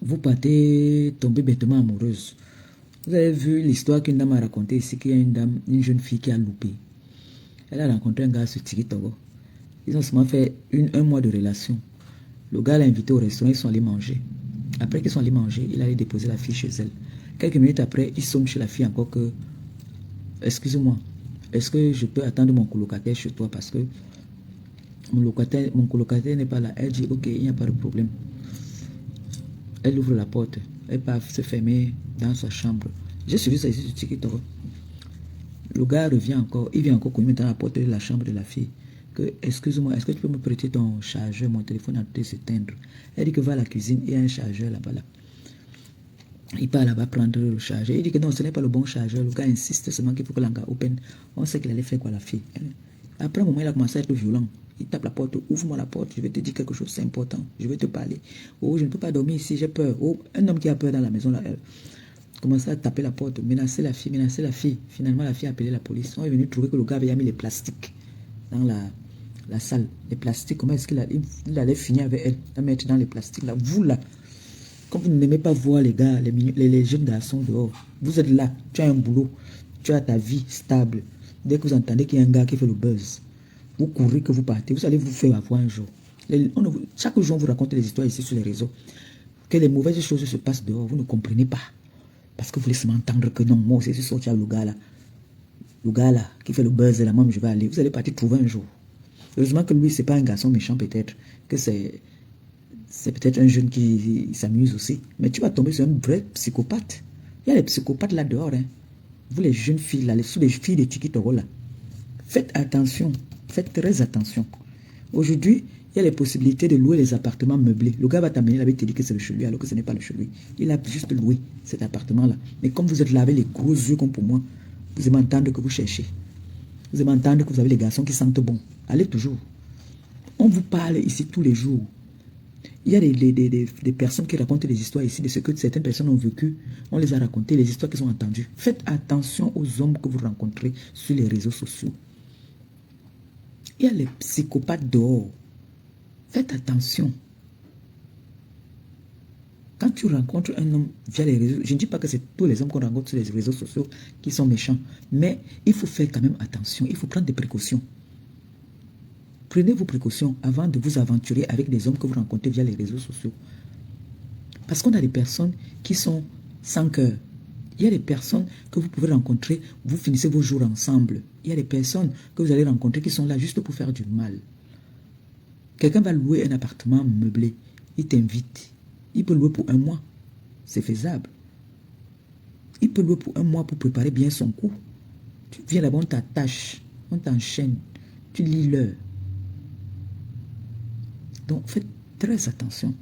vous partez tomber bêtement amoureuse. Vous avez vu l'histoire qu'une dame a racontée ici, qu'il y a une jeune fille qui a loupé. Elle a rencontré un gars sur TikTok. Ils ont seulement fait un mois de relation. Le gars l'a invité au restaurant, ils sont allés manger. Après qu'ils sont allés manger, il allait déposer la fille chez elle. Quelques minutes après, il sonne chez la fille encore que excuse-moi, est-ce que je peux attendre mon colocataire chez toi parce que mon colocataire n'est pas là. Elle dit ok, il n'y a pas de problème. Elle ouvre la porte. Elle part se fermer dans sa chambre. J'ai suivi ça ici sur TikTok. Le gars revient encore. Il vient encore cogner dans la porte de la chambre de la fille. Que, excuse-moi, est-ce que tu peux me prêter ton chargeur? Mon téléphone est en train de s'éteindre. Elle dit que va à la cuisine, il y a un chargeur là-bas. Là. Il part là-bas prendre le chargeur. Il dit que non, ce n'est pas le bon chargeur. Le gars insiste seulement qu'il faut que l'engagement open. On sait qu'il allait faire quoi la fille. Après un moment, il a commencé à être violent. Il tape la porte, ouvre-moi la porte, je vais te dire quelque chose, c'est important, je vais te parler. Oh, je ne peux pas dormir ici, j'ai peur. Oh, un homme qui a peur dans la maison, là, elle commençait à taper la porte, menacer la fille, menacer la fille. Finalement, la fille a appelé la police. On est venu trouver que le gars avait mis les plastiques dans la salle. Les plastiques, comment est-ce qu'il allait finir avec elle, la mettre dans les plastiques là. Vous là, comme vous n'aimez pas voir les gars, les jeunes garçons dehors, vous êtes là, tu as un boulot, tu as ta vie stable. Dès que vous entendez qu'il y a un gars qui fait le buzz, vous courez que vous partez, vous allez vous faire avoir un jour. Chaque jour, on vous raconte des histoires ici sur les réseaux. Que les mauvaises choses se passent dehors, vous ne comprenez pas. Parce que vous laissez m'entendre que non, moi aussi, je suis sorti avec le gars là. Le gars là, qui fait le buzz là, moi je vais aller. Vous allez partir trouver un jour. Heureusement que lui, c'est pas un garçon méchant peut-être. Que c'est peut-être un jeune qui s'amuse aussi. Mais tu vas tomber sur un vrai psychopathe. Il y a les psychopathes là dehors. Hein. Vous les jeunes filles là, les filles de TikTok là. Faites attention. Faites très attention. Aujourd'hui, il y a les possibilités de louer les appartements meublés. Le gars va t'amener là, il te dit que c'est le chez lui, alors que ce n'est pas le chez lui. Il a juste loué cet appartement-là. Mais comme vous êtes là avec les gros yeux comme pour moi, vous aimez entendre que vous cherchez. Vous aimez entendre que vous avez les garçons qui sentent bon. Allez toujours. On vous parle ici tous les jours. Il y a des personnes qui racontent des histoires ici, de ce que certaines personnes ont vécu. On les a racontées, les histoires qu'ils ont entendues. Faites attention aux hommes que vous rencontrez sur les réseaux sociaux. Il y a les psychopathes dehors. Faites attention. Quand tu rencontres un homme via les réseaux, je ne dis pas que c'est tous les hommes qu'on rencontre sur les réseaux sociaux qui sont méchants, mais il faut faire quand même attention, il faut prendre des précautions. Prenez vos précautions avant de vous aventurer avec des hommes que vous rencontrez via les réseaux sociaux. Parce qu'on a des personnes qui sont sans cœur. Il y a des personnes que vous pouvez rencontrer, vous finissez vos jours ensemble. Il y a des personnes que vous allez rencontrer qui sont là juste pour faire du mal. Quelqu'un va louer un appartement meublé, il t'invite. Il peut louer pour un mois, c'est faisable. Il peut louer pour un mois pour préparer bien son coup. Tu viens là-bas, on t'attache, on t'enchaîne, tu lis l'heure. Donc faites très attention.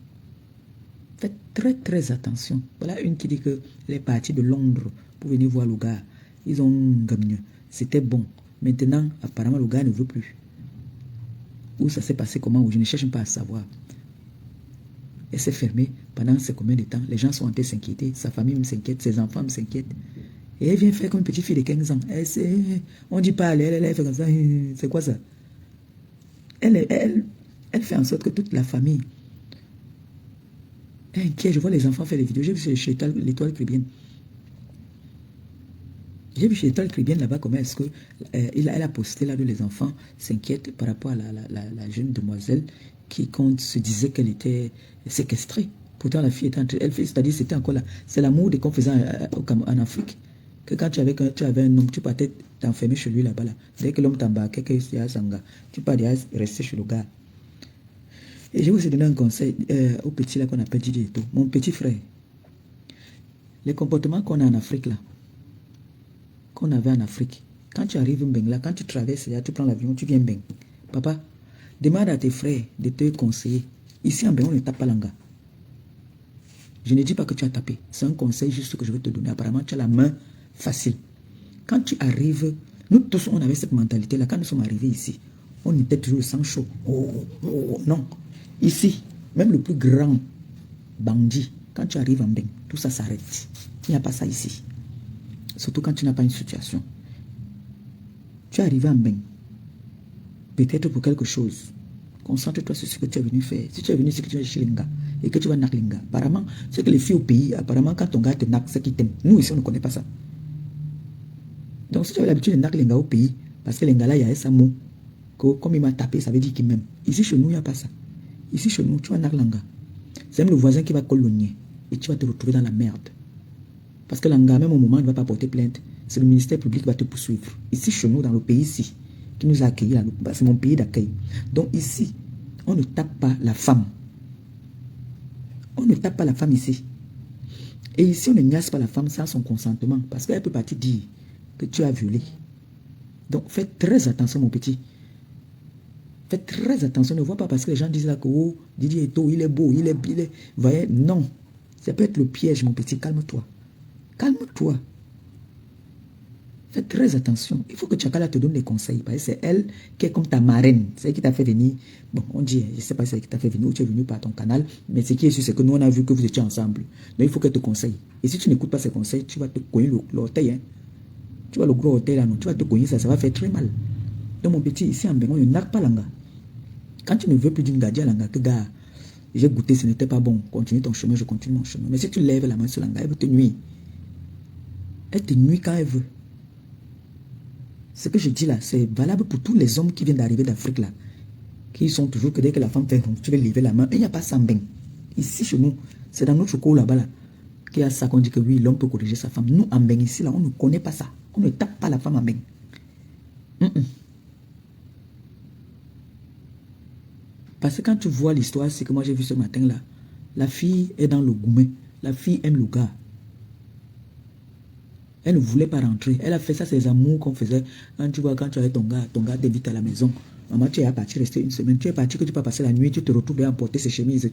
Faites très très attention. Voilà une qui dit qu'elle est partie de Londres pour venir voir le gars. Ils ont gagné. C'était bon. Maintenant, apparemment, le gars ne veut plus. Où ça s'est passé, comment, je ne cherche pas à savoir. Elle s'est fermée pendant combien de temps. Les gens sont en train de s'inquiéter. Sa famille me s'inquiète, ses enfants me s'inquiètent. Et elle vient faire comme une petite fille de 15 ans. On ne dit pas, elle fait comme ça. C'est quoi ça? Elle fait en sorte que toute la famille est inquiète. Je vois les enfants faire des vidéos. J'ai vu chez l'Étoile Chrétienne. J'ai vu chez l'Étoile Chrétienne là-bas comment est-ce que elle a posté là où les enfants s'inquiètent par rapport à la jeune demoiselle qui se disait qu'elle était séquestrée. Pourtant la fille était entre elle, c'est-à-dire c'était encore là. C'est l'amour des qu'on faisait en Afrique. Que quand tu avais un homme, tu partais t'enfermer chez lui là-bas. Là. Dès que l'homme t'embarquait, tu partais rester chez le gars. Et je vais vous donner un conseil au petit là qu'on appelle Didi et tout. Mon petit frère, les comportements qu'on a en Afrique là, qu'on avait en Afrique, quand tu arrives Mbeng là, quand tu traverses là, tu prends l'avion, tu viens Mbeng. Papa, demande à tes frères de te conseiller. Ici en Mbeng, on ne tape pas l'anga. Je ne dis pas que tu as tapé. C'est un conseil juste que je vais te donner. Apparemment, tu as la main facile. Quand tu arrives, nous tous, on avait cette mentalité-là. Quand nous sommes arrivés ici, on était toujours sans chaud. Non. Ici, même le plus grand bandit, quand tu arrives en Mbeng, tout ça s'arrête. Il n'y a pas ça ici. Surtout quand tu n'as pas une situation. Tu es arrivé en Mbeng. Peut-être pour quelque chose. Concentre-toi sur ce que tu es venu faire. Si tu es venu ici, que tu es Chilinga, et que tu vas naklinga. Apparemment, c'est que les filles au pays, apparemment, quand ton gars te nak, c'est qu'il t'aime. Nous, ici, on ne connaît pas ça. Donc, si tu as l'habitude de naklinga au pays, parce que l'ingala, il y a un mot, comme il m'a tapé, ça veut dire qu'il m'aime. Ici, chez nous, il n'y a pas ça. Ici, chez nous, tu vas naklanga. C'est même le voisin qui va colonier et tu vas te retrouver dans la merde. Parce que l'anga, même au moment, il ne va pas porter plainte. C'est le ministère public qui va te poursuivre. Ici, chez nous, dans le pays ici, qui nous a accueillis, c'est mon pays d'accueil. Donc ici, on ne tape pas la femme. On ne tape pas la femme ici. Et ici, on ne niaise pas la femme sans son consentement. Parce qu'elle peut partir dire que tu as violé. Donc, faites très attention, mon petit. Faites très attention. Ne vois pas parce que les gens disent là que oh, Didier Eto, il est beau, il est... Vous voyez, non. Ça peut être le piège, mon petit. Calme-toi. Calme-toi. Fais très attention. Il faut que Tchakala te donne des conseils. Parce que c'est elle qui est comme ta marraine. C'est elle qui t'a fait venir. Bon, on dit, je ne sais pas si c'est elle qui t'a fait venir ou tu es venu par ton canal. Mais ce qui est sûr, c'est que nous, on a vu que vous étiez ensemble. Donc, il faut qu'elle te conseille. Et si tu n'écoutes pas ses conseils, tu vas te cogner l'orteil. Hein. Tu vois le gros orteil là, non. Tu vas te cogner ça. Ça va faire très mal. Donc, mon petit, ici en Bengon, il n'y a pas l'anga. Quand tu ne veux plus d'une gadia l'anga, que gars, j'ai goûté, ce n'était pas bon. Continue ton chemin, je continue mon chemin. Mais si tu lèves la main sur l'anga, elle veut te nuire. Elle te nuit quand elle veut. Ce que je dis là, c'est valable pour tous les hommes qui viennent d'arriver d'Afrique là. Qui sont toujours que dès que la femme fait, tu vas lever la main. Il n'y a pas ça en bain. Ici chez nous, c'est dans notre cours là-bas là. Qu'il y a ça qu'on dit que oui, l'homme peut corriger sa femme. Nous en bain ici là, on ne connaît pas ça. On ne tape pas la femme en bain. Parce que quand tu vois l'histoire, c'est que moi j'ai vu ce matin là. La fille est dans le gourmet. La fille aime le gars. Elle ne voulait pas rentrer. Elle a fait ça, ses amours qu'on faisait. Quand tu vois, quand tu avais ton gars t'invite à la maison. Maman, tu es parti rester une semaine. Tu es parti que tu peux passer la nuit, tu te retrouves à emporter ses chemises.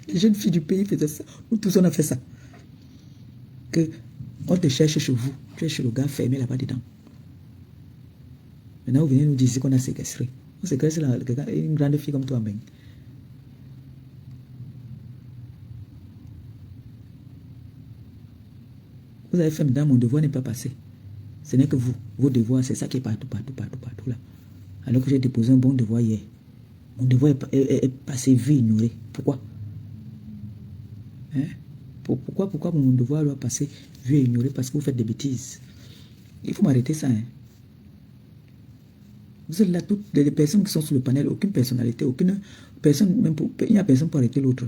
Les jeunes filles du pays faisaient ça. Nous tous, on a fait ça. Que on te cherche chez vous. Tu es chez le gars fermé là-bas dedans. Maintenant, vous venez nous dire qu'on a séquestré. On séquestre une grande fille comme toi, ben. Vous avez fait, madame, mon devoir n'est pas passé. Ce n'est que vous. Vos devoirs, c'est ça qui est partout là. Alors que j'ai déposé un bon devoir hier. Mon devoir est passé vu, ignoré. Pourquoi? Hein? Pourquoi mon devoir doit passer vu et ignoré? Parce que vous faites des bêtises. Il faut m'arrêter ça. Hein? Vous êtes là, toutes les personnes qui sont sur le panel, aucune personnalité, aucune personne, même il n'y a personne pour arrêter l'autre.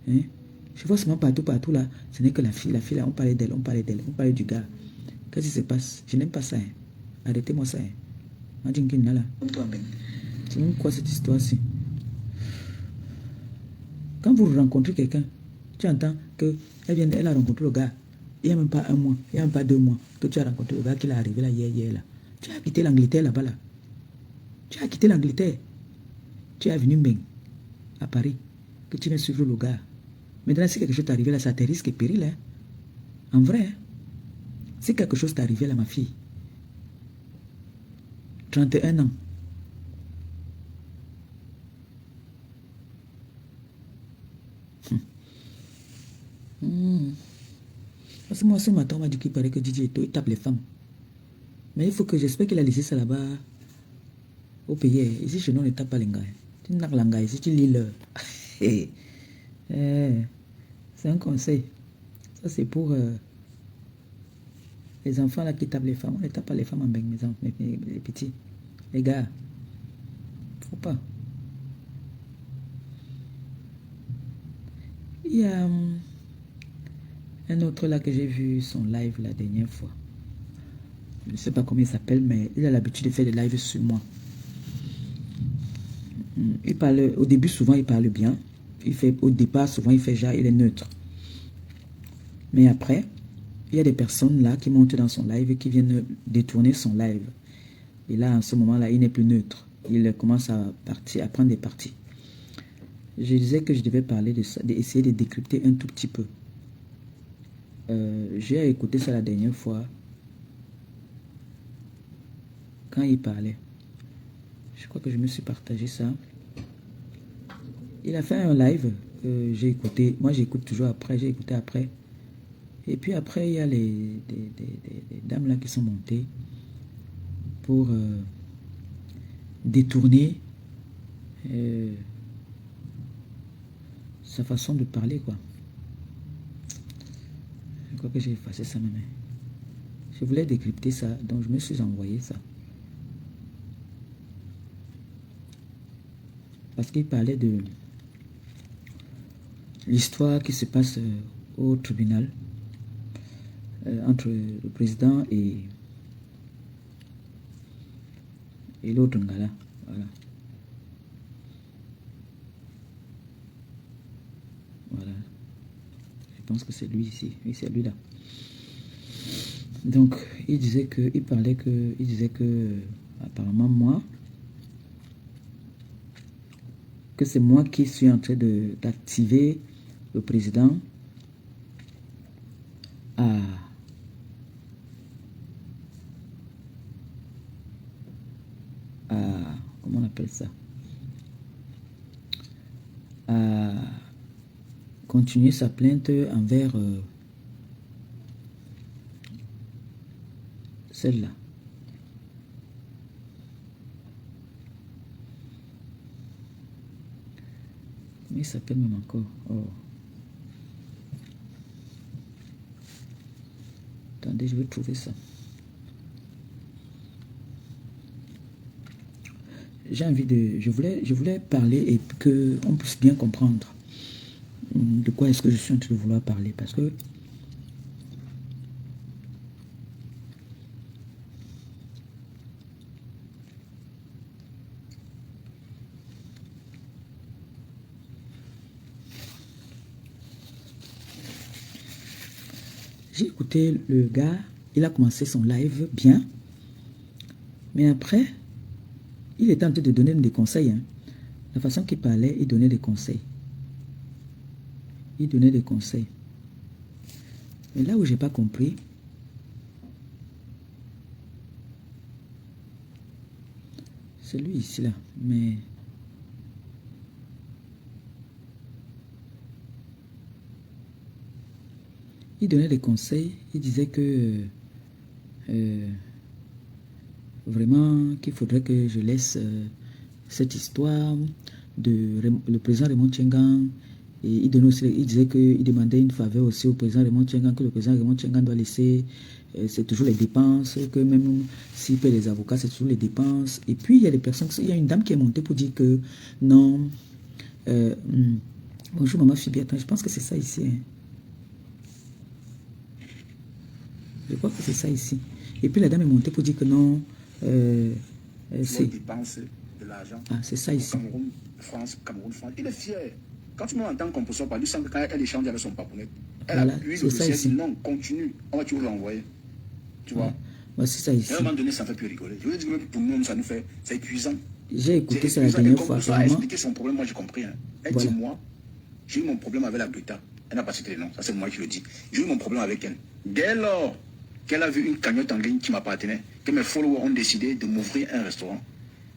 Hein? Je vois seulement partout là, ce n'est que la fille là, on parlait d'elle, on parlait du gars. Qu'est-ce qui se passe? Je n'aime pas ça. Hein? Arrêtez-moi ça. Hein? C'est même quoi cette histoire-ci? Quand vous rencontrez quelqu'un, tu entends qu'elle a rencontré le gars. Il n'y a même pas un mois, il n'y a même pas 2 mois que tu as rencontré le gars qui est arrivé là hier là. Tu as quitté l'Angleterre là-bas là. Tu as quitté l'Angleterre. Tu es venu Mbeng, à Paris, que tu viens suivre le gars. Maintenant, si quelque chose t'est arrivé là, ça te risque et péril. Hein? En vrai, hein? Si quelque chose t'est arrivé là, ma fille, 31 ans. Parce que moi, ce matin, on m'a dit qu'il paraît que Didier Eto, il tape les femmes. Mais il faut que j'espère qu'il a laissé ça là-bas au pays. Ici, chez nous, on ne tape pas les gars. Tu n'as pas les gars, ici, tu lis l'heure. C'est un conseil. Ça, c'est pour les enfants là qui tapent les femmes. On ne tape pas les femmes en bain, les petits. Les gars, faut pas. Il y a un autre là que j'ai vu son live la dernière fois. Je ne sais pas comment il s'appelle, mais il a l'habitude de faire des lives sur moi. Il parle, au début, souvent, il parle bien. Au départ, souvent, il fait genre, il est neutre. Mais après, il y a des personnes là qui montent dans son live et qui viennent détourner son live. Et là, en ce moment-là, il n'est plus neutre. Il commence à prendre des parties. Je disais que je devais parler de ça, d'essayer de décrypter un tout petit peu. J'ai écouté ça la dernière fois. Quand il parlait. Je crois que je me suis partagé ça. Il a fait un live que j'ai écouté. Moi, j'écoute toujours après. J'ai écouté après. Et puis après, il y a des dames là qui sont montées pour détourner sa façon de parler, quoi. Je crois que j'ai effacé ça même. Je voulais décrypter ça, donc je me suis envoyé ça. Parce qu'il parlait de l'histoire qui se passe au tribunal entre le président et l'autre Ngala. Voilà. Voilà. Je pense que c'est lui ici. Oui, c'est lui là. Donc, il disait que, apparemment moi, que c'est moi qui suis en train d'activer le président à comment on appelle ça, à continuer sa plainte envers celle-là. Comment il s'appelle même encore? Oh. Attendez, je vais trouver ça. J'ai envie de... Je voulais parler et qu'on puisse bien comprendre de quoi est-ce que je suis en train de vouloir parler. Parce que j'ai écouté le gars, il a commencé son live bien. Mais après, il était en train de donner des conseils. Hein. La façon qu'il parlait, il donnait des conseils. Il donnait des conseils. Mais là où j'ai pas compris, c'est lui ici là. Mais il donnait des conseils. Il disait que vraiment qu'il faudrait que je laisse cette histoire de le président Raymond Tchengan. Et il disait qu'il demandait une faveur aussi au président Raymond Tchengan, que le président Raymond Tchengan doit laisser, c'est toujours les dépenses, que même s'il paie les avocats, c'est toujours les dépenses. Et puis il y a des personnes, il y a une dame qui est montée pour dire que non, bonjour maman Phoebe, attends, je pense que c'est ça ici. Hein. Je crois que c'est ça ici. Et puis la dame est montée pour dire que non, c'est dépenses de l'argent. Ah, c'est ça ici. Cameroun, France. Il est fier. Quand tu m'entends qu'on peut pas, lui sent que quand elle échange avec son papounet, elle voilà, appuie le dossier, dit non, continue, on va toujours l'envoyer. Tu vois? Ouais, c'est ça ici. À un moment donné, ça fait plus rigoler. Je veux dire que pour nous, ça nous fait, c'est épuisant. J'ai écouté ça la dernière fois. Elle a expliqué son problème, moi j'ai compris. Hein. Elle voilà. dit, moi, j'ai eu mon problème avec la Greta. Elle n'a pas cité le nom, ça c'est moi qui le dis. J'ai eu mon problème avec elle. Dès lors qu'elle a vu une cagnotte en ligne qui m'appartenait, que mes followers ont décidé de m'ouvrir un restaurant,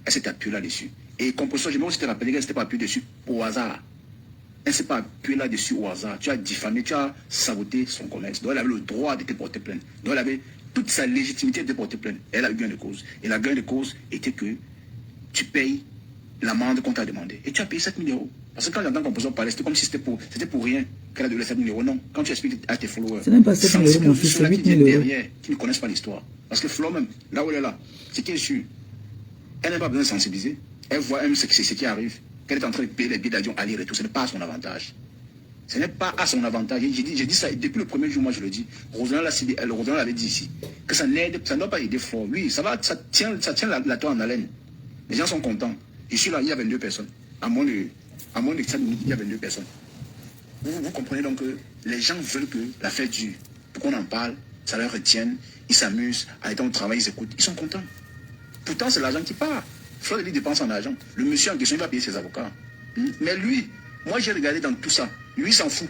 elle s'est appuyée là-dessus. Et composition, je me aussi te rappeler qu'elle ne s'était pas appuyée dessus au hasard. Elle ne s'est pas appuyée là-dessus au hasard. Tu as diffamé, tu as saboté son commerce. Donc elle avait le droit de te porter plainte. Donc elle avait toute sa légitimité de te porter plainte. Elle a eu gain de cause. Et la gain de cause était que tu payes l'amende qu'on t'a demandé. Et tu as payé 7 000 euros. Parce que quand j'entends composition parler, c'était comme si c'était pour rien qu'elle a donné 7 000 euros. Non. Quand tu expliques à tes followers, c'est même pas 7 000 euros, mon fils, c'est 8 000 euros. Derrière, qui ne connaissent pas l'histoire. Parce que Flo même, là où elle est là, c'est qu'elle est sûre. Elle n'a pas besoin de sensibiliser. Elle voit même ce qui arrive. Qu'elle est en train de payer les billets d'avion aller-retour. Ce n'est pas à son avantage. Ce n'est pas à son avantage. J'ai dit ça depuis le premier jour, moi je le dis. Rosanna l'avait dit ici. Que ça n'aide, ça ne doit pas aider Flo. Oui, ça tient la toile en haleine. Les gens sont contents. Je suis là, il y a 22 personnes. À moins de 7 minutes, il y a 22 personnes. Vous comprenez donc que les gens veulent que l'affaire dure. Pour qu'on en parle, ça leur retienne. Ils s'amusent. À l'état au travail, ils écoutent. Ils sont contents. Pourtant, c'est l'argent qui part. Flo, lui, dépense en argent. Le monsieur en question, il va payer ses avocats. Mais lui, moi, j'ai regardé dans tout ça. Lui, il s'en fout.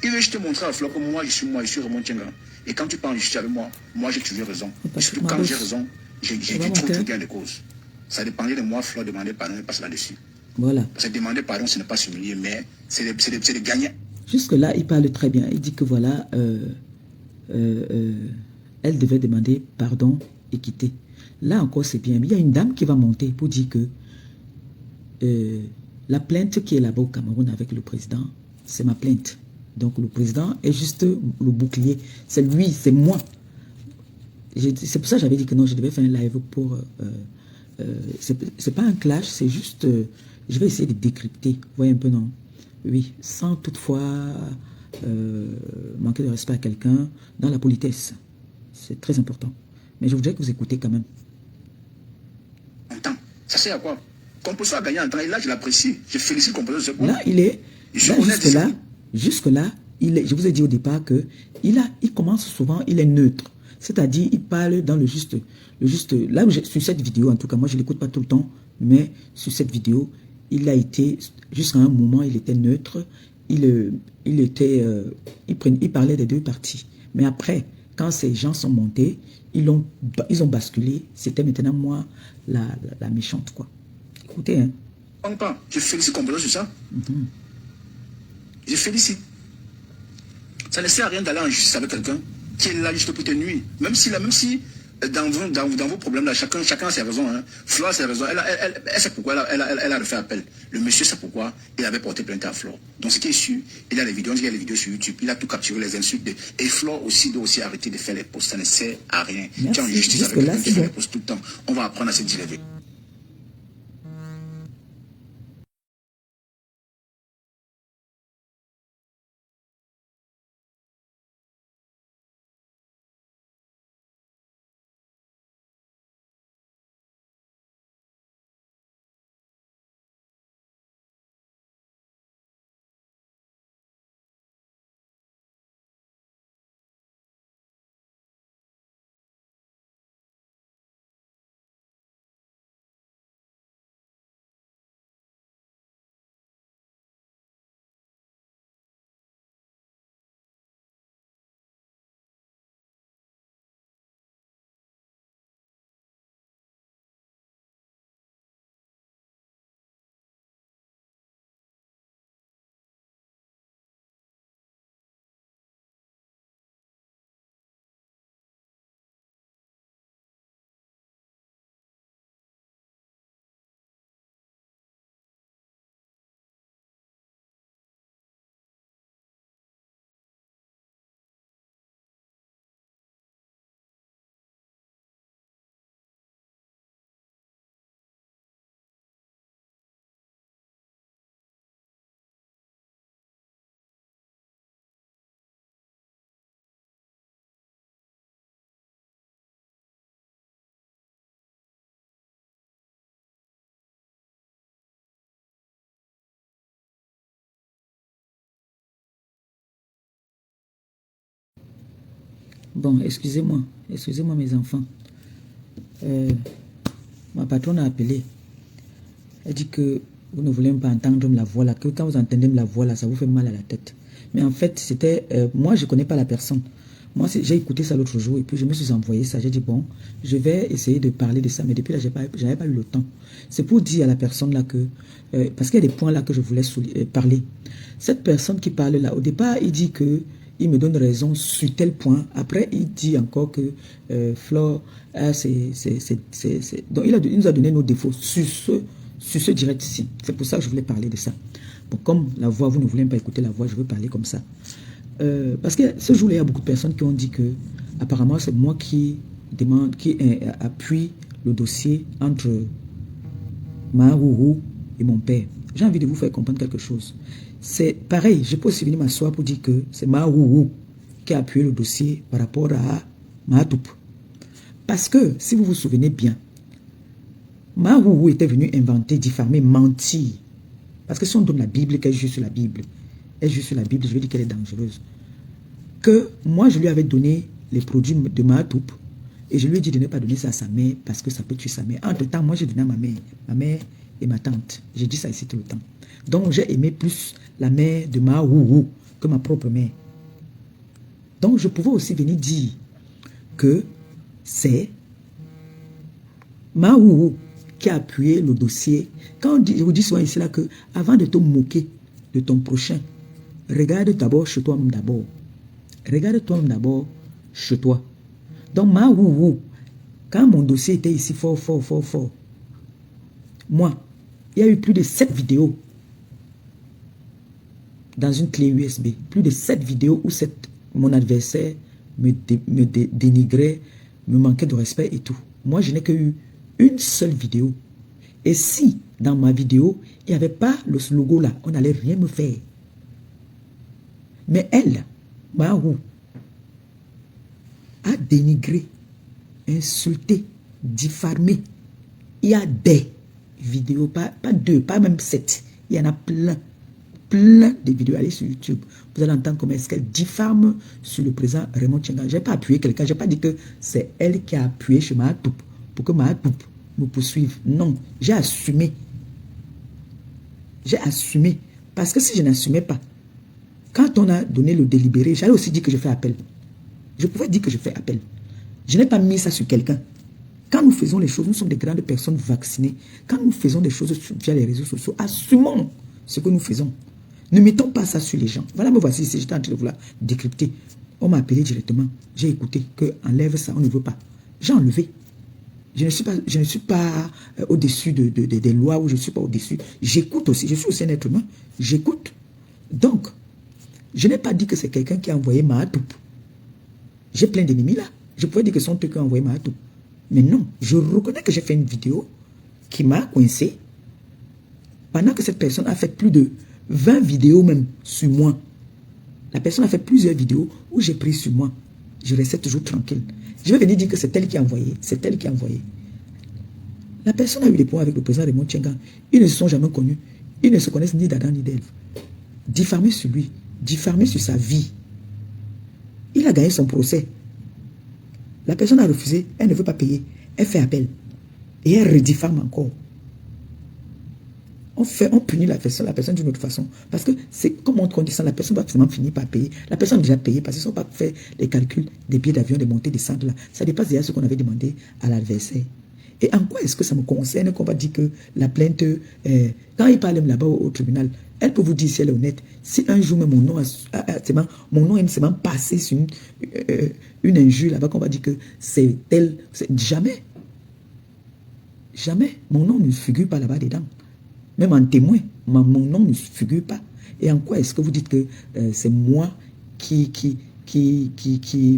Il veut juste te montrer à Flo que moi, je suis Raymond Tchengan. Et quand tu parles juste avec moi, j'ai toujours raison. Et surtout, quand j'ai raison, j'ai toujours gain de cause. Ça dépendait de moi, Flo, demander pardon et passer là-dessus. Voilà. Parce que demander pardon, ce n'est pas s'humilier, mais c'est de gagner. Jusque-là, il parle très bien. Il dit que voilà, elle devait demander pardon et quitter. Là encore, c'est bien. Mais il y a une dame qui va monter pour dire que La plainte qui est là-bas au Cameroun avec le président, c'est ma plainte. Donc le président est juste le bouclier. C'est lui, c'est moi. C'est pour ça que j'avais dit que non, je devais faire un live pour... c'est pas un clash, c'est juste... je vais essayer de décrypter. Vous voyez un peu, non? Oui, sans toutefois manquer de respect à quelqu'un, dans la politesse. C'est très important. Mais je voudrais que vous écoutez quand même. Ça sert à quoi? Composition a gagné en temps, et là je l'apprécie. Je félicite Composition. Là, il est... Jusque-là, je vous ai dit au départ que il commence souvent, il est neutre. C'est-à-dire, il parle dans le juste. Là, sur cette vidéo, en tout cas, moi, je ne l'écoute pas tout le temps, mais sur cette vidéo, il a été, jusqu'à un moment, il était neutre. Il parlait des deux parties. Mais après, quand ces gens sont montés, ils ont basculé. C'était maintenant moi, la méchante, quoi. Écoutez, hein. Je félicite Composition sur ça. Je félicite. Ça ne sert à rien d'aller en justice avec quelqu'un qui est là juste pour te nuire. Même si dans vos problèmes, là, chacun a ses raisons. Hein. Flore a ses raisons. Elle sait pourquoi elle a refait appel. Le monsieur sait pourquoi il avait porté plainte à Flore. Donc ce qui est sûr, il a les vidéos, sur YouTube, il a tout capturé, les insultes. Et Flore aussi doit aussi arrêter de faire les posts. Ça ne sert à rien. Tu es en justice avec quelqu'un qui fait les posts tout le temps. On va apprendre à se dilever. Bon, excusez-moi mes enfants. Ma patronne a appelé. Elle dit que vous ne voulez pas entendre la voix là, que quand vous entendez la voix là, ça vous fait mal à la tête. Mais en fait, c'était... moi, je ne connais pas la personne. Moi, j'ai écouté ça l'autre jour et puis je me suis envoyé ça. J'ai dit, bon, je vais essayer de parler de ça. Mais depuis là, je n'avais pas eu le temps. C'est pour dire à la personne là que... parce qu'il y a des points là que je voulais parler. Cette personne qui parle là, au départ, il dit que... Il me donne raison sur tel point. Après, il dit encore que Flore, donc il nous a donné nos défauts sur ce direct-ci. C'est pour ça que je voulais parler de ça. Bon, comme la voix, vous ne voulez pas écouter la voix, je veux parler comme ça. Parce que ce jour-là, il y a beaucoup de personnes qui ont dit que apparemment, c'est moi qui appuie le dossier entre Maharourou et mon père. J'ai envie de vous faire comprendre quelque chose. C'est pareil, je peux aussi venir m'asseoir pour dire que c'est Maharourou qui a appuyé le dossier par rapport à Mahatoup. Parce que, si vous vous souvenez bien, Maharourou était venu inventer, diffamer, mentir. Parce que si on donne la Bible, qu'elle joue sur la Bible, elle joue sur la Bible, je veux dire qu'elle est dangereuse. Que moi, je lui avais donné les produits de Mahatoup et je lui ai dit de ne pas donner ça à sa mère parce que ça peut tuer sa mère. Entre-temps, moi, j'ai donné à ma mère et ma tante. J'ai dit ça ici tout le temps. Donc, j'ai aimé plus la mère de Maharourou que ma propre mère. Donc, je pouvais aussi venir dire que c'est Maharourou qui a appuyé le dossier. Quand je vous dis souvent ici là que avant de te moquer de ton prochain, regarde d'abord chez toi-même d'abord. Regarde toi-même d'abord chez toi. Donc, Maharourou, quand mon dossier était ici fort, moi, il y a eu plus de 7 vidéos dans une clé USB. Plus de 7 vidéos où mon adversaire me dénigrait, me manquait de respect et tout. Moi, je n'ai eu une seule vidéo. Et si, dans ma vidéo, il n'y avait pas le logo là, on n'allait rien me faire. Mais elle, Mahou, a dénigré, insulté, diffamé. Il y a des vidéos, pas 2, pas même 7. Il y en a plein de vidéos. Allez sur YouTube. Vous allez entendre comment est-ce qu'elle diffame sur le président Raymond Tchenga. Je n'ai pas appuyé quelqu'un. Je n'ai pas dit que c'est elle qui a appuyé sur Mahatoup pour que Mahatoup me poursuive. Non, j'ai assumé. J'ai assumé. Parce que si je n'assumais pas, quand on a donné le délibéré, j'allais aussi dire que je fais appel. Je pouvais dire que je fais appel. Je n'ai pas mis ça sur quelqu'un. Quand nous faisons les choses, nous sommes des grandes personnes vaccinées. Quand nous faisons des choses via les réseaux sociaux, assumons ce que nous faisons. Ne mettons pas ça sur les gens. Voilà, me voici ici, j'étais en train de vouloir décrypter. On m'a appelé directement. J'ai écouté que enlève ça, on ne veut pas. J'ai enlevé. Je ne suis pas au-dessus des lois ou je ne suis pas au-dessus. J'écoute aussi. Je suis aussi un être humain. J'écoute. Donc, je n'ai pas dit que c'est quelqu'un qui a envoyé Mahatoup. J'ai plein d'ennemis là. Je pouvais dire que c'est eux qui ont envoyé Mahatoup. Mais non, je reconnais que j'ai fait une vidéo qui m'a coincé pendant que cette personne a fait plus de 20 vidéos même sur moi. La personne a fait plusieurs vidéos où j'ai pris sur moi. Je restais toujours tranquille. Je vais venir dire que c'est elle qui a envoyé. C'est elle qui a envoyé. La personne a eu des points avec le président Raymond Tchenga. Ils ne se sont jamais connus. Ils ne se connaissent ni d'Adam ni d'Ève. Diffamer sur lui. Diffamer sur sa vie. Il a gagné son procès. La personne a refusé. Elle ne veut pas payer. Elle fait appel. Et elle rediffame encore. On punit la personne d'une autre façon. Parce que c'est comme on dit ça, la personne va finalement finir par payer. La personne a déjà payé parce qu'ils n'ont pas fait les calculs des billets d'avion, des montées, des descentes là. Ça dépasse déjà ce qu'on avait demandé à l'adversaire. Et en quoi est-ce que ça me concerne qu'on va dire que la plainte, quand il parle là-bas au tribunal, elle peut vous dire si elle est honnête. Si un jour même mon nom est même passé sur une injure là-bas, qu'on va dire que c'est elle, jamais. Jamais. Mon nom ne figure pas là-bas dedans. Même en témoin, mon nom ne figure pas. Et en quoi est-ce que vous dites que c'est moi qui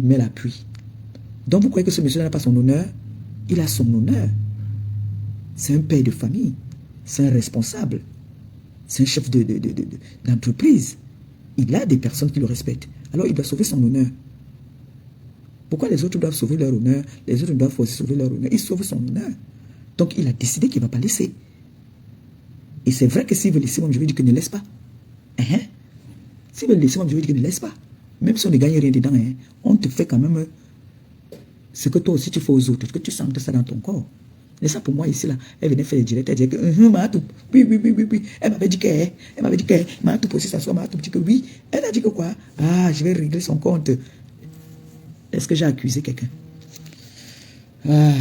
met l'appui? Donc vous croyez que ce monsieur n'a pas son honneur? Il a son honneur. C'est un père de famille. C'est un responsable. C'est un chef d'entreprise. Il a des personnes qui le respectent. Alors il doit sauver son honneur. Pourquoi les autres doivent sauver leur honneur? Les autres doivent aussi sauver leur honneur. Il sauve son honneur. Donc il a décidé qu'il ne va pas laisser. Et c'est vrai que s'il veut laisser, moi je vais dire que ne laisse pas. S'il veut laisser, moi je vais dire que ne laisse pas. Même si on ne gagne rien dedans, on te fait quand même ce que toi aussi tu fais aux autres, que tu sens ça dans ton corps. Et ça pour moi ici, là, elle venait faire les directs, elle disait que Mahatoup, oui. Elle m'avait dit que Mahatoup aussi s'assoit, Mahatoup dit que oui. Elle a dit que quoi? Ah, je vais régler son compte. Est-ce que j'ai accusé quelqu'un? Ah,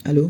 allô?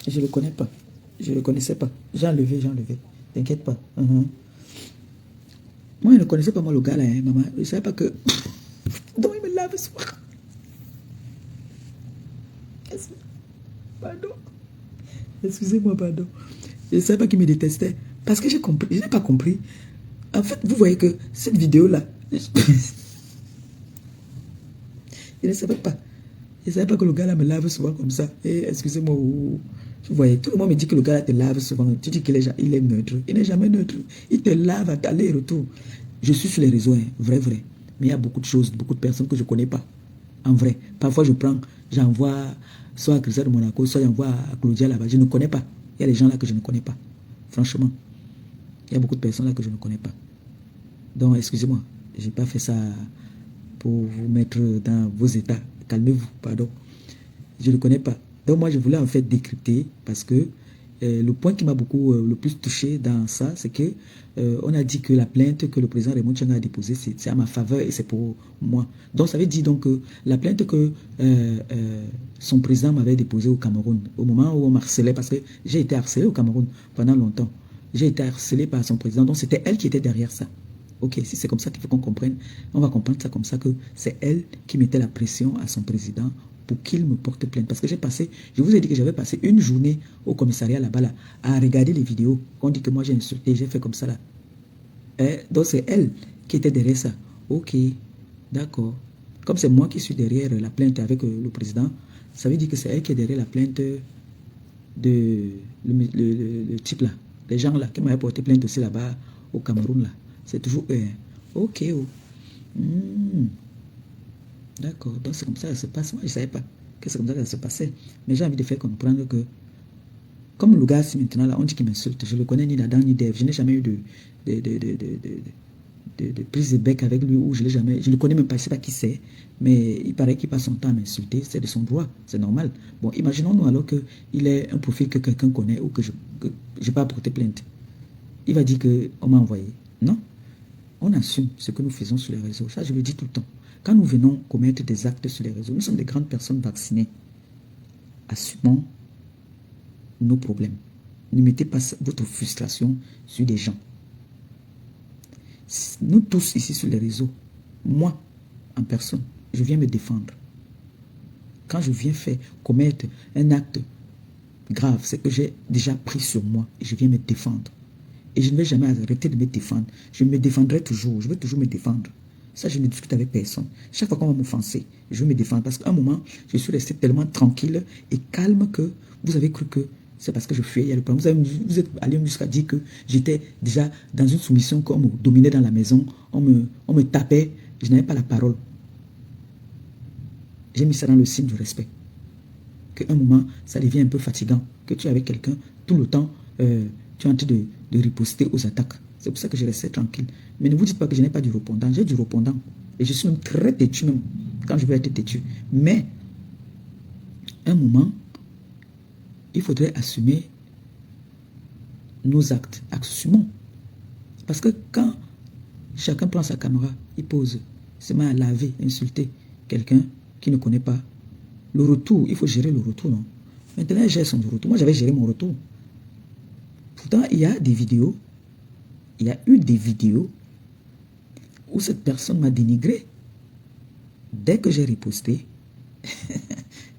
Je ne le connais pas. Je ne le connaissais pas. J'ai enlevé. T'inquiète pas. Moi, je ne connaissais pas moi le gars là, maman. Je ne savais pas que... Donc, il me lave ce soir. Pardon. Excusez-moi, pardon. Je ne savais pas qu'il me détestait. Parce que j'ai compris. Je n'ai pas compris. En fait, vous voyez que cette vidéo-là... je ne savais pas. Je ne savais pas que le gars là me lave souvent comme ça. Et excusez-moi. Vous voyez, tout le monde me dit que le gars là te lave souvent. Tu dis qu'il est neutre. Il n'est jamais neutre. Il te lave à aller et retour. Je suis sur les réseaux, vrai. Mais il y a beaucoup de choses, beaucoup de personnes que je ne connais pas. En vrai. Parfois, j'envoie soit à Christelle de Monaco, soit j'envoie à Claudia là-bas. Je ne connais pas. Il y a des gens là que je ne connais pas. Franchement. Il y a beaucoup de personnes là que je ne connais pas. Donc, excusez-moi. Je n'ai pas fait ça pour vous mettre dans vos états. Calmez-vous, pardon. Je ne connais pas. Donc, moi, je voulais en fait décrypter parce que le point qui m'a beaucoup le plus touché dans ça, c'est que on a dit que la plainte que le président Raymond Tchanga a déposée, c'est à ma faveur et c'est pour moi. Donc, ça veut dire donc que la plainte que son président m'avait déposée au Cameroun, au moment où on m'harcelait, parce que j'ai été harcelé au Cameroun pendant longtemps. J'ai été harcelé par son président, donc c'était elle qui était derrière ça. Ok, si c'est comme ça qu'il faut qu'on comprenne, on va comprendre ça comme ça, que c'est elle qui mettait la pression à son président pour qu'il me porte plainte. Parce que je vous ai dit que j'avais passé une journée au commissariat là-bas, là, à regarder les vidéos. On dit que moi j'ai insulté, j'ai fait comme ça là. Donc c'est elle qui était derrière ça. Ok, d'accord. Comme c'est moi qui suis derrière la plainte avec le président, ça veut dire que c'est elle qui est derrière la plainte de le type là. Les gens là qui m'avaient porté plainte aussi là-bas au Cameroun là. C'est toujours eux. Ok. Oh. D'accord. Donc c'est comme ça que ça se passe. Moi je ne savais pas que c'est comme ça que ça se passait. Mais j'ai envie de faire comprendre que comme le gars, si maintenant là, on dit qu'il m'insulte, je ne le connais ni d'Adam ni d'Ève. Je n'ai jamais eu de prise de bec avec lui ou je ne le connais même pas, je ne sais pas qui c'est. Mais il paraît qu'il passe son temps à m'insulter. C'est de son droit. C'est normal. Bon, imaginons-nous alors qu'il est un profil que quelqu'un connaît ou que je n'ai pas porté plainte. Il va dire qu'on m'a envoyé. Non. On assume ce que nous faisons sur les réseaux. Ça, je le dis tout le temps. Quand nous venons commettre des actes sur les réseaux, nous sommes des grandes personnes vaccinées. Assumons nos problèmes. Ne mettez pas votre frustration sur des gens. Nous tous ici sur les réseaux, moi, en personne, je viens me défendre. Quand je viens commettre un acte grave, c'est que j'ai déjà pris sur moi et je viens me défendre. Et je ne vais jamais arrêter de me défendre. Je me défendrai toujours. Je vais toujours me défendre. Ça, je ne discute avec personne. Chaque fois qu'on va m'offenser, je vais me défendre. Parce qu'à un moment, je suis resté tellement tranquille et calme que vous avez cru que c'est parce que je fuyais. Il y a le problème. Vous êtes allé jusqu'à dire que j'étais déjà dans une soumission, qu'on me dominait dans la maison. On me tapait. Je n'avais pas la parole. J'ai mis ça dans le signe du respect. Qu'à un moment, ça devient un peu fatigant. Que tu es avec quelqu'un tout le temps, tu es en train de riposter aux attaques. C'est pour ça que je restais tranquille. Mais ne vous dites pas que je n'ai pas du répondant. J'ai du répondant. Et je suis même très têtu même, quand je veux être têtu. Mais, un moment, il faudrait assumer nos actes. Assumons. Parce que quand chacun prend sa caméra, il pose, se met à laver, insulter quelqu'un qui ne connaît pas. Le retour, il faut gérer le retour, non? Maintenant, il gère son retour. Moi, j'avais géré mon retour. Pourtant, il y a des vidéos, il y a eu des vidéos où cette personne m'a dénigré. Dès que j'ai riposté,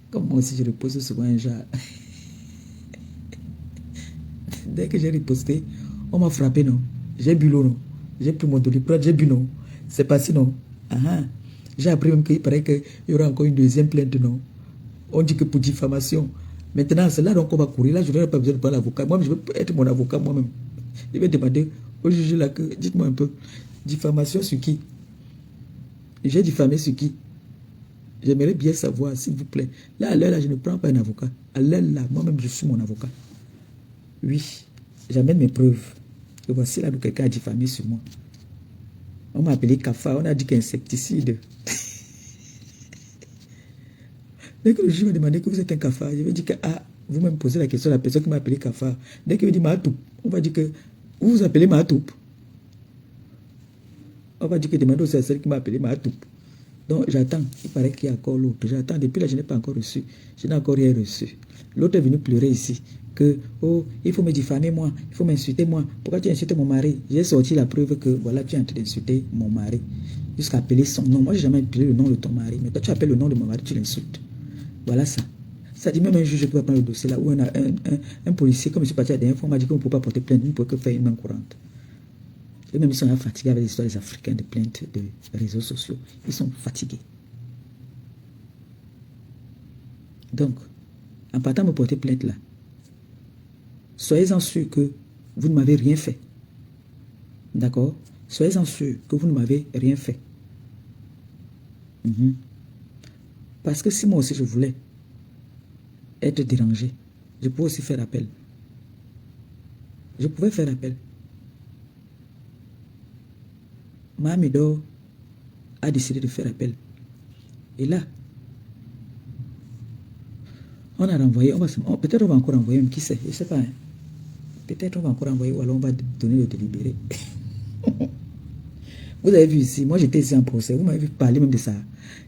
comme moi aussi je repose souvent un genre, dès que j'ai riposté, on m'a frappé, non? J'ai bu l'eau, non? J'ai pris mon doliprane, j'ai bu, non? C'est passé, non? J'ai appris même qu'il paraît qu'il y aura encore une deuxième plainte, non? On dit que pour diffamation. Maintenant, c'est là donc on va courir. Là, je n'aurai pas besoin de prendre l'avocat. Moi, je veux être mon avocat moi-même. Je vais demander au juge là que, dites-moi un peu, diffamation sur qui? J'ai diffamé sur qui? J'aimerais bien savoir, s'il vous plaît. Là, à l'heure là, je ne prends pas un avocat. À l'heure là, moi-même, je suis mon avocat. Oui, j'amène mes preuves. Et voici là où quelqu'un a diffamé sur moi. On m'a appelé cafard, on a dit qu'insecticide. Dès que le juge m'a demandé que vous êtes un cafard, je vais dire que, vous me posez la question à la personne qui m'a appelé cafard. Dès qu'il me dit Mahatoup, on va dire que, vous vous appelez Mahatoup. On va dire que demandez aussi à celle qui m'a appelé Mahatoup. Donc j'attends, il paraît qu'il y a encore l'autre. J'attends, depuis là je n'ai pas encore reçu. Je n'ai encore rien reçu. L'autre est venu pleurer ici. Que, oh, il faut me diffamer moi, il faut m'insulter moi. Pourquoi tu as insulté mon mari? J'ai sorti la preuve que, voilà, tu es en train d'insulter mon mari. Jusqu'à appeler son nom. Moi, je n'ai jamais appelé le nom de ton mari. Mais toi, tu appelles le nom de mon mari, tu l'insultes. Voilà ça. Ça dit même un juge peut prendre le dossier là où un policier, comme je suis parti à la dernière fois, m'a dit qu'on ne peut pas porter plainte, on ne peut que faire une main courante. Et même ils sont fatigués avec l'histoire des Africains de plaintes de réseaux sociaux. Ils sont fatigués. Donc, en partant me porter plainte là, soyez-en sûr que vous ne m'avez rien fait. D'accord? Soyez-en sûr que vous ne m'avez rien fait. Parce que si moi aussi je voulais être dérangé, je pouvais aussi faire appel. Je pouvais faire appel. Mahamedo a décidé de faire appel. Et là, on a renvoyé, peut-être on va encore envoyer, qui sait, je ne sais pas. Hein. Peut-être on va encore envoyer ou alors on va donner le délibéré. Vous avez vu ici, moi j'étais ici en procès, vous m'avez vu parler même de ça.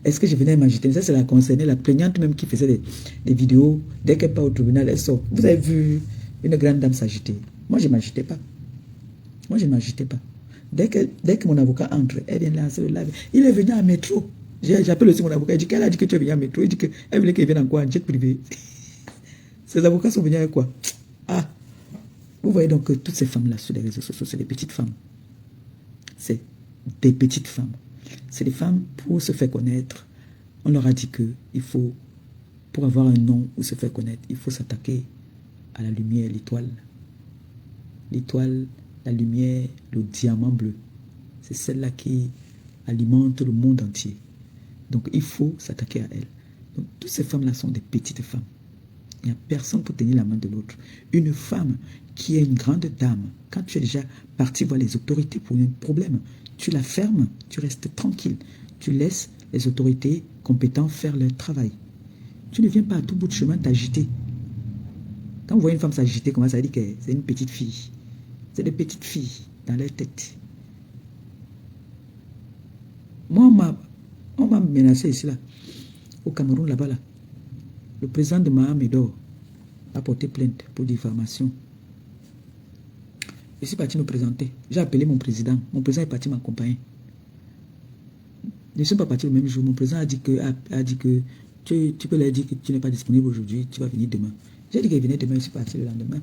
Est-ce que je venais m'agiter? Ça c'est la concernée, la plaignante même qui faisait des vidéos, dès qu'elle part au tribunal, elle sort. Vous avez vu une grande dame s'agiter. Moi je ne m'agitais pas. Moi je ne m'agitais pas. Dès que mon avocat entre, elle vient lancer le live. Il est venu en métro. J'appelle aussi mon avocat, il dit qu'elle a dit que tu es venu en métro. Il dit qu'elle voulait qu'il vienne en quoi? En jet privé. Ces avocats sont venus avec quoi? Ah, vous voyez donc que toutes ces femmes-là sur les réseaux sociaux, c'est des petites femmes. C'est des petites femmes. C'est des femmes pour se faire connaître. On leur a dit que il faut, pour avoir un nom ou se faire connaître, il faut s'attaquer à la lumière, l'étoile. L'étoile, la lumière, le diamant bleu. C'est celle-là qui alimente le monde entier. Donc il faut s'attaquer à elle. Donc toutes ces femmes-là sont des petites femmes. Il n'y a personne pour tenir la main de l'autre. Une femme qui est une grande dame, quand tu es déjà parti voir les autorités pour un problème, tu la fermes, tu restes tranquille. Tu laisses les autorités compétentes faire leur travail. Tu ne viens pas à tout bout de chemin t'agiter. Quand vous voyez une femme s'agiter, comment ça dit que c'est une petite fille? C'est des petites filles dans leur tête. Moi, on m'a menacé ici, là, au Cameroun, là-bas, là. Le président de Mahamedo a porté plainte pour diffamation. Je suis parti me présenter. J'ai appelé mon président. Mon président est parti m'accompagner. Je ne suis pas parti le même jour. Mon président a dit que tu peux leur dire que tu n'es pas disponible aujourd'hui, tu vas venir demain. J'ai dit qu'il venait demain, je suis parti le lendemain.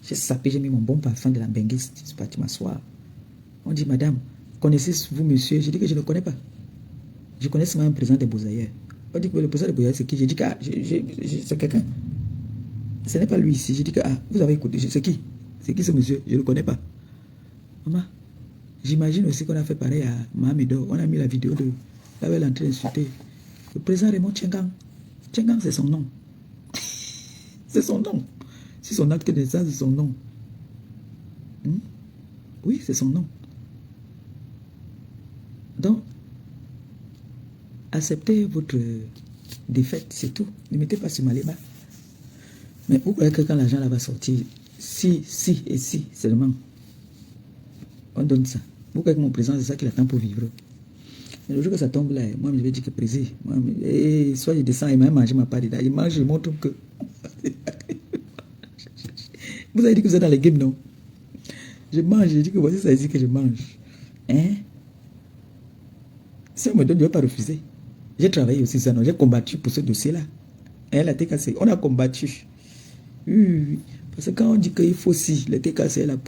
J'ai sapé, j'ai mis mon bon parfum de la bengue, je suis parti m'asseoir. On dit, madame, connaissez-vous monsieur? J'ai dit que je ne connais pas. Je connais seulement un président des Beaux-Ailleurs. On dit que le président des Beaux-Ailleurs, c'est qui? J'ai dit que c'est quelqu'un. Ce n'est pas lui ici. J'ai dit que, vous avez écouté, c'est qui? C'est qui ce monsieur? Je ne le connais pas. Maman, j'imagine aussi qu'on a fait pareil à Mahamedo. On a mis la vidéo de là où elle est en train d'insulter. Le président Raymond Tchengang. Tchengang, c'est son nom. C'est son nom. C'est son acte de naissance, c'est son nom. Oui, c'est son nom. Donc, acceptez votre défaite, c'est tout. Ne mettez pas sur Maléba. Mais vous croyez que quand l'argent là va sortir, si seulement, on donne ça. Vous croyez que mon président, c'est ça qu'il attend pour vivre? Mais le jour que ça tombe là, moi je vais dire que président, soit je descends et même manger ma part dedans. Il mange, je montre que... Vous avez dit que vous êtes dans les games, non? Je mange, je dis que voici ça ici que je mange. Hein? Si on me donne, je ne vais pas refuser. J'ai travaillé aussi ça, non? J'ai combattu pour ce dossier-là. Hein, la TKC, on a combattu. Oui. Parce que quand on dit qu'il faut si, la TKC, elle a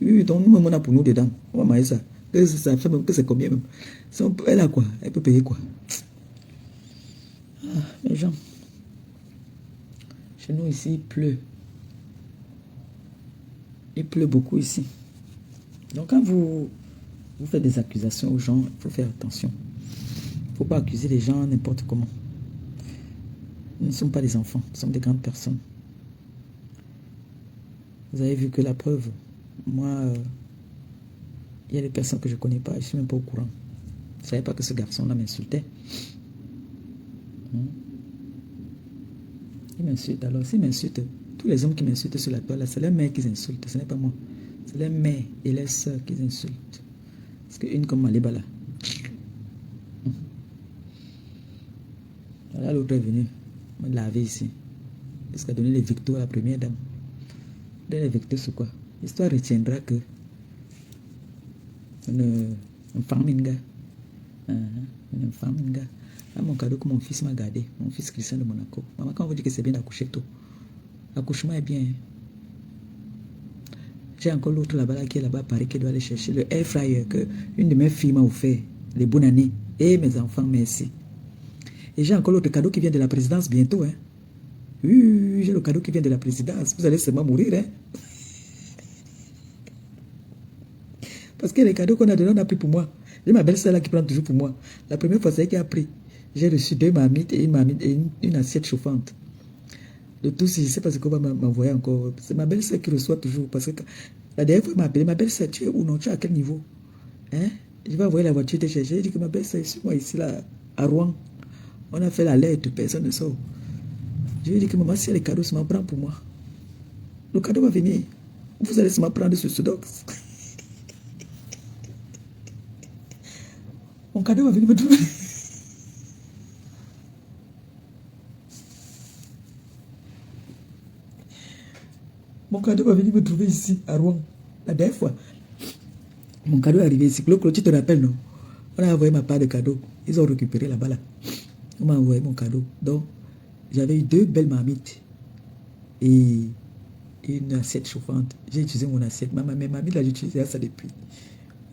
oui, donc nous-mêmes, on a pour nous dedans. On va manger ça. Que ça fait même que c'est combien même. Elle a quoi? Elle peut payer quoi? Les gens. Chez nous ici, il pleut. Il pleut beaucoup ici. Donc quand vous faites des accusations aux gens, il faut faire attention. Il ne faut pas accuser les gens n'importe comment. Nous ne sommes pas des enfants, nous sommes des grandes personnes. Vous avez vu que la preuve, moi, il y a des personnes que je ne connais pas, je ne suis même pas au courant. Je ne savais pas que ce garçon-là m'insultait. Il m'insulte. Alors, s'il m'insulte, tous les hommes qui m'insultent sur la toile, c'est les mères qui insultent, ce n'est pas moi. C'est les mères et les sœurs qui insultent. Parce qu'une comme Maléba là. Là, l'autre est venu me laver ici. Parce qu'elle a donné les victoires à la première dame. Donner les victoires sur quoi? L'histoire retiendra que une femme, une femme, là, mon cadeau que mon fils m'a gardé, mon fils Christian de Monaco. Maman, quand on vous dit que c'est bien d'accoucher tôt, l'accouchement est bien. J'ai encore l'autre là-bas qui est là-bas à Paris qui doit aller chercher le air fryer que une de mes filles m'a offert. Les bonnes années. Et mes enfants, merci. Et j'ai encore l'autre cadeau qui vient de la présidence bientôt. Hein. Oui, j'ai le cadeau qui vient de la présidence. Vous allez seulement mourir. Hein. Parce que les cadeaux qu'on a donnés, on a pris pour moi. J'ai ma belle-sœur là qui prend toujours pour moi. La première fois, c'est elle qui a pris. J'ai reçu 2 marmites et une assiette chauffante. Le tout, je ne sais pas ce qu'on va m'envoyer encore. C'est ma belle-sœur qui reçoit toujours. Parce que la dernière fois, elle m'a appelé. Ma belle-sœur, tu es où? Non, tu es à quel niveau? Hein? Je vais envoyer la voiture te chercher. J'ai dit que ma belle-sœur, suis-moi ici, là, à Rouen. On a fait la lettre, personne ne sort. Je lui ai dit que maman, si elle est cadeau, ça m'en prend pour moi. Le cadeau va venir. Vous allez se m'en prendre ce Sudox. Mon cadeau va venir me trouver. Mon cadeau va venir me trouver ici, à Rouen. La dernière fois, mon cadeau est arrivé ici. Claude, tu te rappelles, non? On a envoyé ma part de cadeau. Ils ont récupéré là-bas, là. On m'a envoyé mon cadeau. Donc, j'avais eu 2 belles marmites. Et une assiette chauffante. J'ai utilisé mon assiette. Ma mamie, là, j'ai utilisé ça depuis.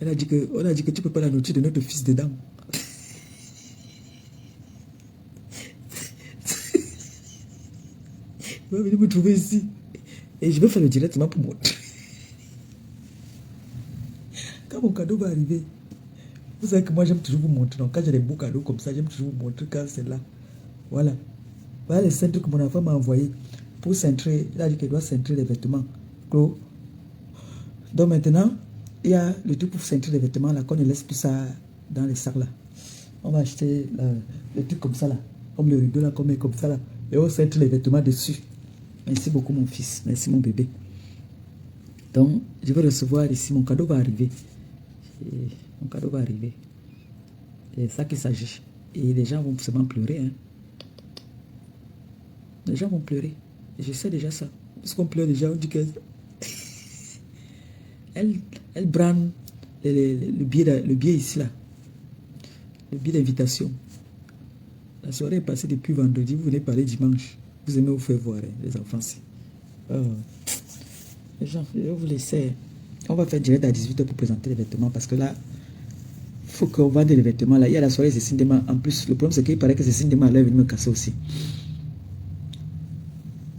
On a dit que tu peux pas la nourriture de notre fils dedans. Il va venir me trouver ici. Et je vais faire le directement pour montrer. Quand mon cadeau va arriver, vous savez que moi j'aime toujours vous montrer. Donc quand j'ai des beaux cadeaux comme ça, j'aime toujours vous montrer quand c'est là. Voilà. Voilà les cintres que mon enfant m'a envoyé pour cintrer. Il a dit qu'il doit cintrer les vêtements. Donc maintenant, il y a le truc pour cintrer les vêtements là, qu'on ne laisse plus ça dans les sacs là. On va acheter le truc comme ça là, comme le rideau là, qu'on met comme ça là. Et on cintre les vêtements dessus. Merci beaucoup mon fils, merci mon bébé. Donc, je vais recevoir ici, mon cadeau va arriver. Mon cadeau va arriver. C'est ça qu'il s'agit. Et les gens vont seulement pleurer. Hein. Les gens vont pleurer. Je sais déjà ça. Parce qu'on pleure déjà, on dit que... elle brande le billet ici là. Le billet d'invitation. La soirée est passée depuis vendredi, vous venez parler dimanche. Vous aimez vous faire voir, hein, les enfants. Les gens, je vais vous laisser. On va faire direct à 18h pour présenter les vêtements parce que là, il faut qu'on vende les vêtements. Là, il y a la soirée, c'est Sindema. En plus, le problème, c'est qu'il paraît que c'est Sindema. Là, il vient me casser aussi.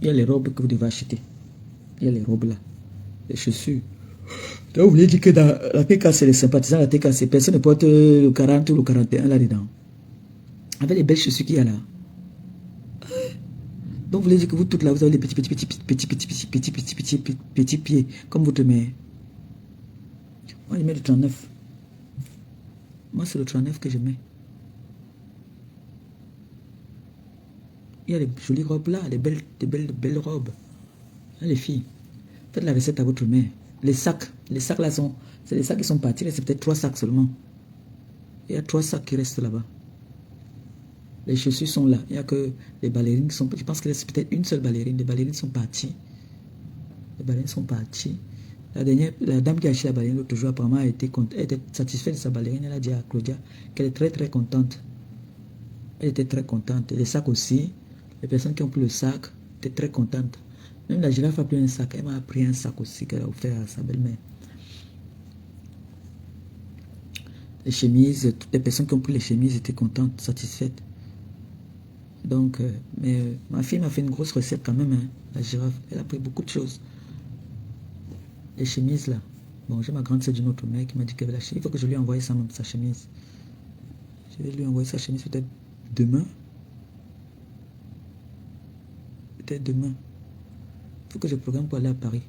Il y a les robes que vous devez acheter. Il y a les robes là. Les chaussures. Donc, vous voulez dire que dans la TK, c'est les sympathisants de la TK, personne ne porte le 40 ou le 41 là-dedans. Avec les belles chaussures qu'il y a là. Donc, vous voulez dire que vous toutes là, vous avez les petits pieds, comme votre mère. Moi, je mets le 39. Moi, c'est le 39 que je mets. Il y a les jolies robes là, des belles robes. Là, les filles, faites la recette à votre mère. Les sacs là c'est les sacs qui sont partis, là, c'est peut-être 3 sacs seulement. Il y a 3 sacs qui restent là-bas. Les chaussures sont là. Il n'y a que les ballerines qui sont... Je pense que c'est peut-être une seule ballerine. Les ballerines sont parties. Les ballerines sont parties. La dame qui a acheté la ballerine l'autre jour, apparemment, elle était satisfaite de sa ballerine. Elle a dit à Claudia qu'elle est très très contente. Elle était très contente. Et les sacs aussi. Les personnes qui ont pris le sac étaient très contentes. Même la girafe a pris un sac. Elle m'a pris un sac aussi qu'elle a offert à sa belle-mère. Les chemises, toutes les personnes qui ont pris les chemises étaient contentes, satisfaites. Donc, mais ma fille m'a fait une grosse recette quand même, hein, la girafe. Elle a pris beaucoup de choses. Les chemises là. Bon, j'ai ma grande sœur d'une autre mère qui m'a dit qu'elle veut la chemise. Il faut que je lui envoie ça même, sa chemise. Je vais lui envoyer sa chemise peut-être demain. Peut-être demain. Il faut que je programme pour aller à Paris.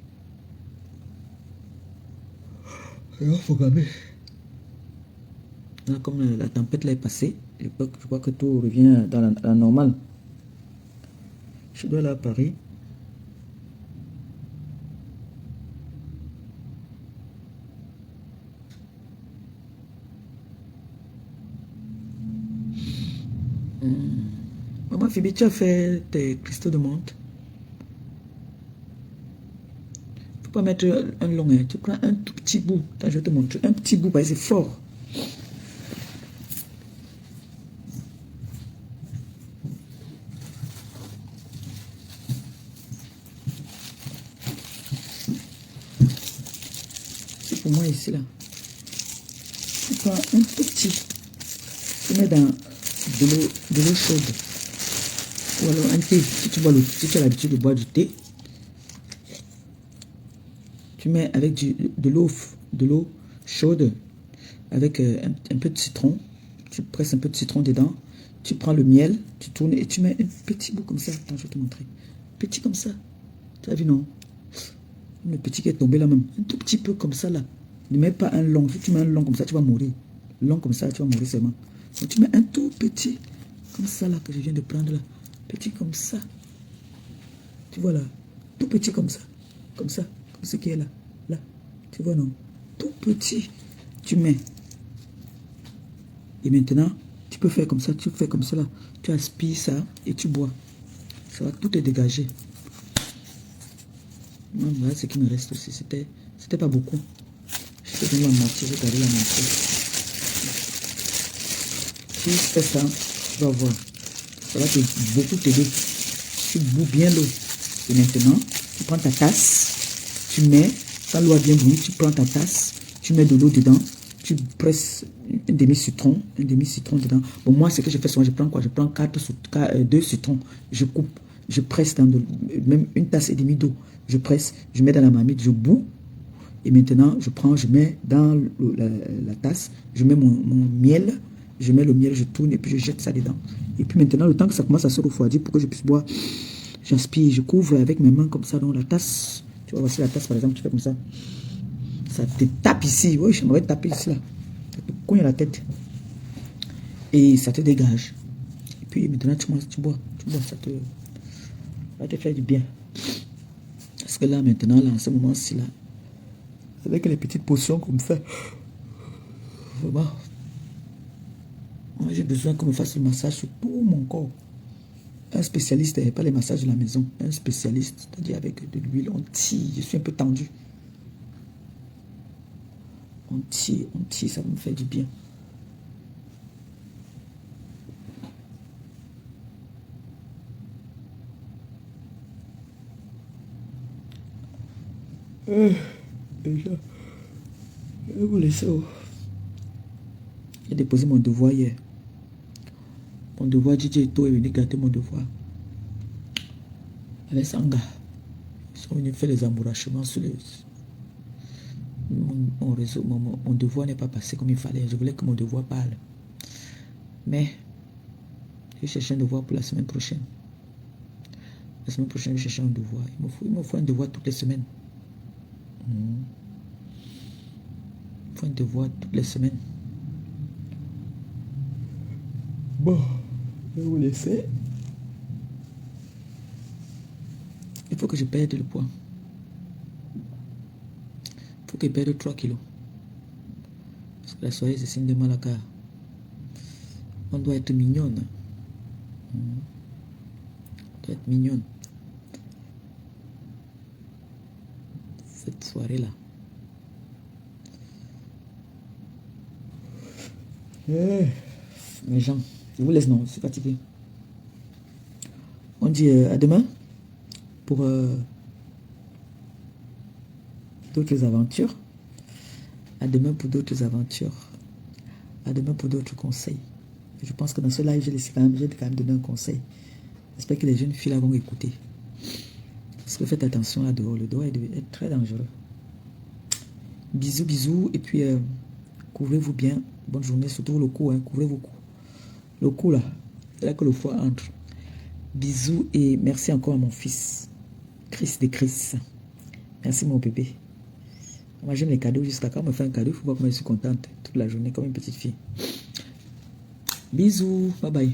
Il faut programmer. Là, comme la tempête là est passée, je crois que tout revient dans la normale. Je dois aller à Paris. Maman Phoebe, tu as fait tes cristaux de menthe. Faut pas mettre un long, hein. Tu prends un tout petit bout. Attends, je vais te montrer. Un petit bout, parce que c'est fort. C'est pour moi ici, là. Tu prends un tout petit. Tu mets dans de l'eau chaude. Ou alors un thé. Si tu as l'habitude de boire du thé, tu mets avec de l'eau chaude avec un peu de citron. Tu presses un peu de citron dedans. Tu prends le miel, tu tournes et tu mets un petit bout comme ça. Attends, je vais te montrer. Petit comme ça. Tu as vu, non? Le petit qui est tombé là même. Un tout petit peu comme ça là. Ne mets pas un long. Si tu mets un long comme ça, tu vas mourir. Long comme ça, tu vas mourir seulement. Donc tu mets un tout petit comme ça là que je viens de prendre là. Petit comme ça. Tu vois là. Tout petit comme ça. Comme ça. Comme ce qui est là. Là. Tu vois, non? Tout petit. Tu mets. Et maintenant, tu peux faire comme ça. Tu fais comme ça là. Tu aspires ça et tu bois. Ça va tout te dégager. Voilà ce qui me reste aussi. C'était pas beaucoup. Je te donne la moitié. Je vais garder la moitié. Si tu fais ça, tu vas voir. Ça va beaucoup t'aider. Tu bois bien l'eau. Et maintenant, tu prends ta tasse. Tu mets, quand l'eau a bien bouilli, tu prends ta tasse. Tu mets de l'eau dedans. Tu presses un demi-citron. Un demi-citron dedans. Bon, moi, ce que je fais souvent, je prends quoi? Je prends 2 citrons. Je coupe. Je presse dans même une tasse et demie d'eau. Je presse, je mets dans la marmite, je boue. Et maintenant, je mets dans la tasse, je mets mon miel. Je mets le miel, je tourne et puis je jette ça dedans. Et puis maintenant, le temps que ça commence à se refroidir pour que je puisse boire, j'aspire, je couvre avec mes mains comme ça dans la tasse. Tu vois, voici la tasse par exemple, tu fais comme ça. Ça te tape ici. Oui, j'aimerais taper ici là. Ça te cogne à la tête. Et ça te dégage. Et puis maintenant, tu bois, ça va te faire du bien. Parce que là, maintenant, là, en ce moment-ci, là, avec les petites potions qu'on me fait, vraiment, moi, j'ai besoin qu'on me fasse le massage sur tout mon corps. Un spécialiste, pas les massages de la maison. Un spécialiste, c'est-à-dire avec de l'huile, on tire. Je suis un peu tendu. On tire, ça me fait du bien. Déjà, je vais vous laisser. J'ai déposé mon devoir hier. Mon devoir, DJ Eto est venu gâter mon devoir. Avec Sanga. Ils sont venus faire les amourachements sur les... Mon devoir n'est pas passé comme il fallait. Je voulais que mon devoir parle. Mais, je cherche un devoir pour la semaine prochaine. La semaine prochaine, je cherche un devoir. Il me faut un devoir toutes les semaines. Il me faut un devoir toutes les semaines. Bon, je vais vous laisser. Il faut que je perde le poids. Il faut que je perde 3 kilos. Parce que la soirée, c'est signe de Malaka. On doit être mignonne. On doit être mignonne. Cette soirée-là. Mes gens, je vous laisse, non, je suis fatigué. On dit à demain pour d'autres aventures. À demain pour d'autres aventures. À demain pour d'autres conseils. Je pense que dans ce live, j'ai quand même donné un conseil. J'espère que les jeunes filles là vont écouter. Parce que faites attention là dehors. Le dehors est très dangereux. Bisous, bisous. Et puis, couvrez-vous bien. Bonne journée. Surtout le cou. Hein. Couvrez vos coups. Le cou là. C'est là que le foie entre. Bisous et merci encore à mon fils. Chris de Chris. Merci mon bébé. Moi j'aime les cadeaux jusqu'à quand on me fait un cadeau. Il faut voir comment je suis contente toute la journée comme une petite fille. Bisous. Bye bye.